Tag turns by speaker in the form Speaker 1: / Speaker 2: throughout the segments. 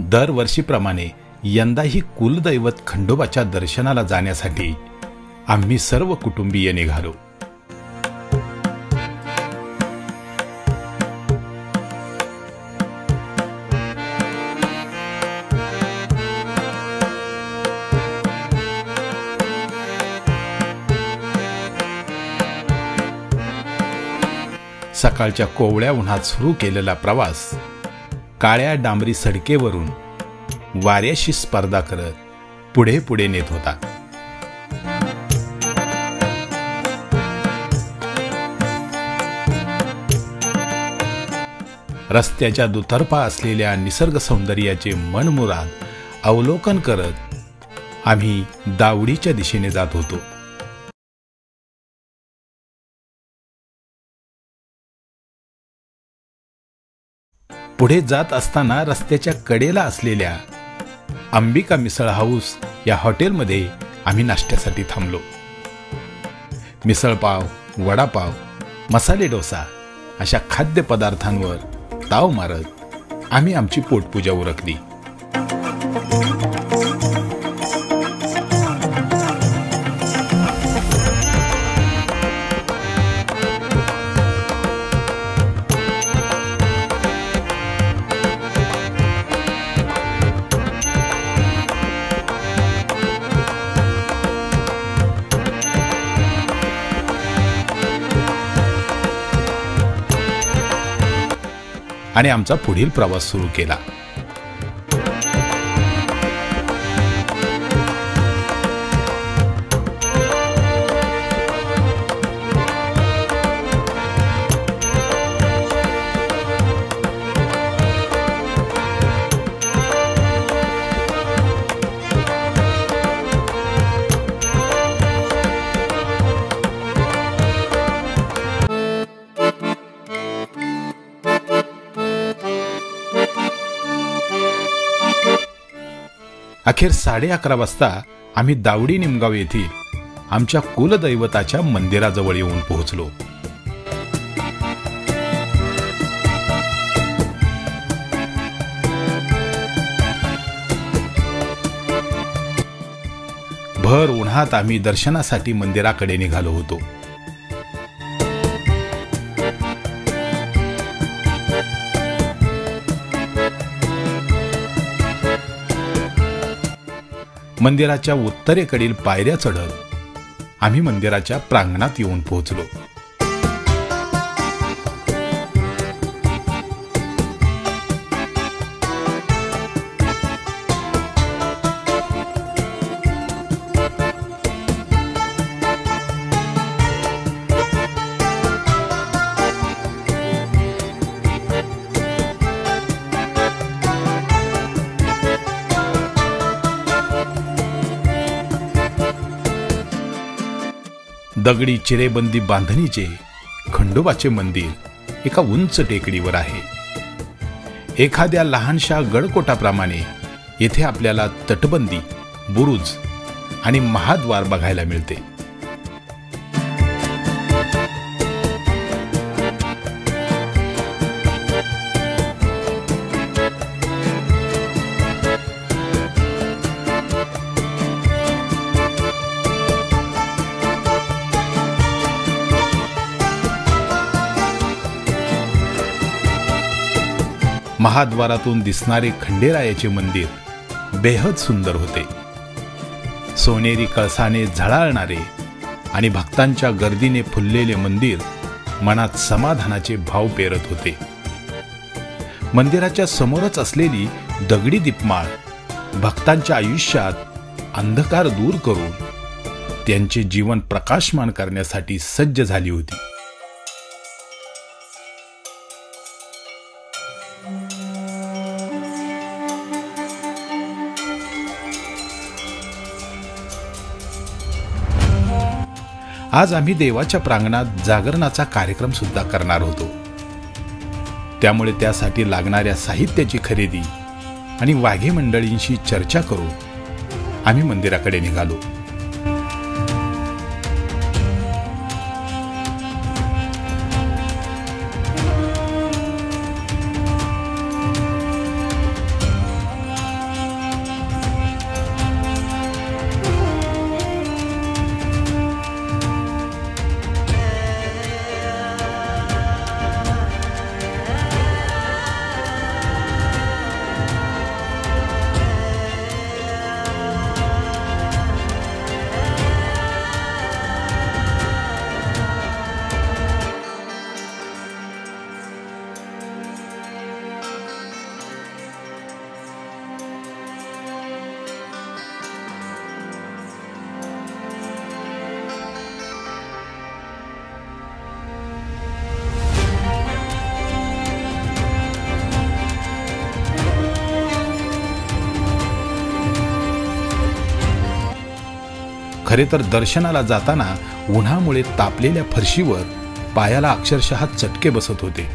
Speaker 1: दरवर्षीप्रमाणे यंदाही कुलदैवत खंडोबाच्या दर्शनाला जाण्यासाठी आम्ही सर्व कुटुंबीय निघालो. सकाळच्या कोवळ्या उन्हात सुरू केलेला प्रवास काळ्या डांबरी सडकेवरून वाऱ्याशी स्पर्धा करत पुढे पुढे नेत होता. रस्त्याच्या दुतर्फा असलेल्या निसर्ग सौंदर्याचे मनमुराद अवलोकन करत आम्ही दावडीच्या दिशेने जात होतो. पुढे जात असताना रस्त्याच्या कडेला असलेल्या अंबिका मिसळ हाऊस या हॉटेलमध्ये आम्ही नाश्त्यासाठी थांबलो. मिसळपाव, वडापाव, मसाले डोसा अशा खाद्यपदार्थांवर ताव मारत आम्ही आमची पोटपूजा उरकली. आणि आमचा पुढील प्रवास सुरू केला. अखेर 11:30 वाजता आम्ही दावडी निमगाव येथील आमच्या कुलदैवताच्या मंदिराजवळ येऊन पोहोचलो. भर उन्हात आम्ही दर्शनासाठी मंदिराकडे निघालो होतो. मंदिराच्या उत्तरेकडील पायऱ्या चढत आम्ही मंदिराच्या प्रांगणात येऊन पोहोचलो. दगडी चिरेबंदी बांधणीचे खंडोबाचे मंदिर एका उंच टेकडीवर आहे. एखाद्या लहानशा गडकोटाप्रमाणे येथे आपल्याला तटबंदी, बुरुज आणि महाद्वार बघायला मिळते. महाद्वारातून दिसणारे खंडेरायाचे मंदिर बेहद सुंदर होते. सोनेरी कळसाने झळाळणारे आणि भक्तांच्या गर्दीने फुललेले मंदिर मनात समाधानाचे भाव पेरत होते. मंदिराच्या समोरच असलेली दगडी दीपमाळ भक्तांच्या आयुष्यात अंधकार दूर करून त्यांचे जीवन प्रकाशमान करण्यासाठी सज्ज झाली होती. आज आम्ही देवाच्या प्रांगणात जागरणाचा कार्यक्रम सुद्धा करणार होतो. त्यामुळे त्यासाठी लागणाऱ्या साहित्याची खरेदी आणि वाघे मंडळींशी चर्चा करून आम्ही मंदिराकडे निघालो. खरे तर दर्शनाला जाताना उन्हामुळे तापलेल्या फरशीवर पायाला अक्षरशः चटके बसत होते.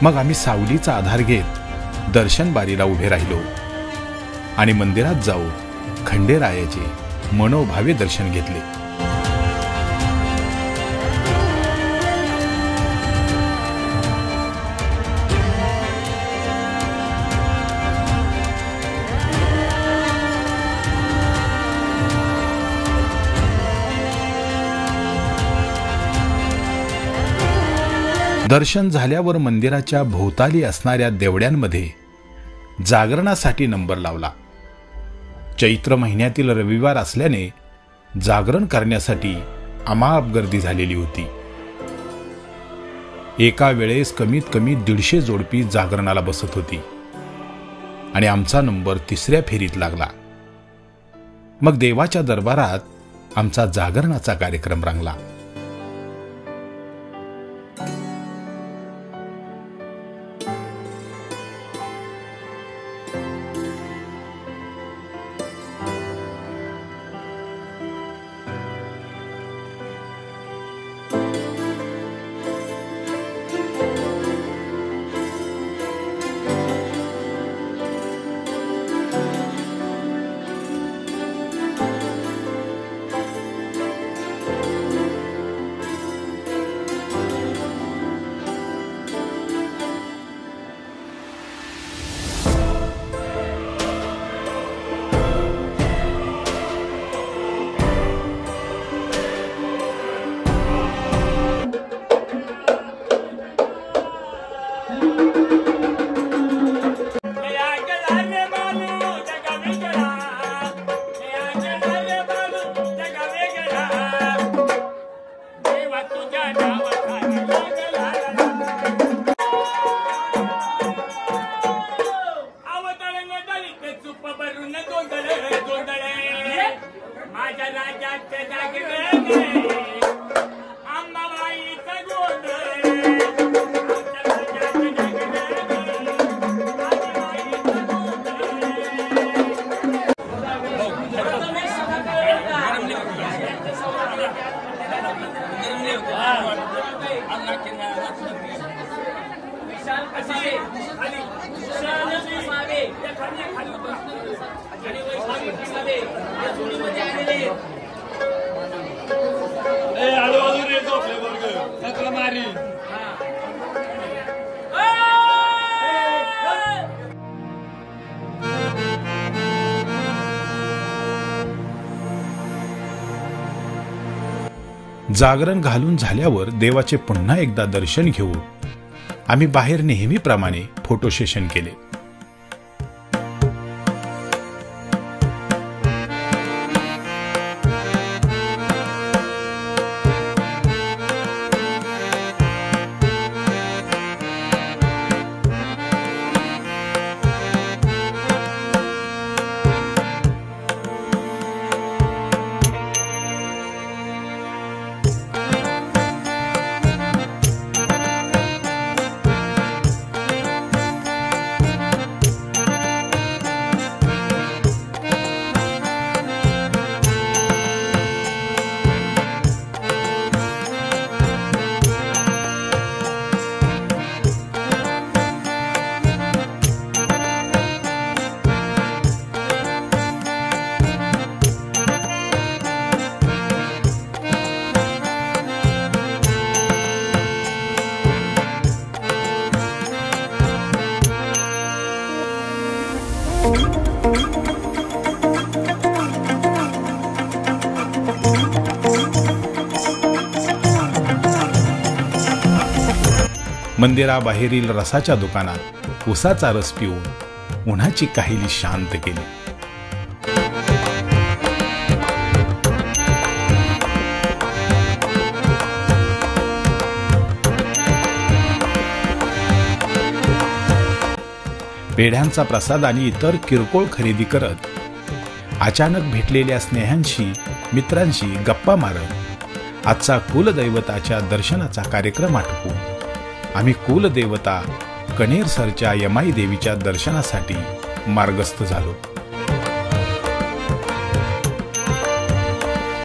Speaker 1: मग आम्ही सावलीचा आधार घेत दर्शन बारीला उभे राहिलो आणि मंदिरात जाऊन खंडेरायाचे मनोभावे दर्शन घेतले. दर्शन झाल्यावर मंदिराच्या भोवताली असणाऱ्या देवड्यांमध्ये जागरणासाठी नंबर लावला. चैत्र महिन्यातील रविवार असल्याने जागरण करण्यासाठी अमाप गर्दी झालेली होती. एका वेळेस कमीत कमी 150 जोडपी जागरणाला बसत होती आणि आमचा नंबर 3ऱ्या फेरीत लागला. मग देवाच्या दरबारात आमचा जागरणाचा कार्यक्रम रंगला. जागरण घालून झाल्यावर देवाचे पुन्हा एकदा दर्शन घेऊन आम्ही बाहेर नेहमीप्रमाणे फोटो सेशन केले. मंदिराबाहेरील रसाच्या दुकानात उसाचा रस पिऊन उन्हाची काहिली शांत केली. पेढ्यांचा प्रसाद आणि इतर किरकोळ खरेदी करत अचानक भेटलेल्या स्नेहांशी मित्रांशी गप्पा मारत आजचा कुलदैवताच्या दर्शनाचा कार्यक्रम आटोपून आम्ही कुलदेवता कणेरसरच्या यमाई देवीच्या दर्शनासाठी मार्गस्थ झालो.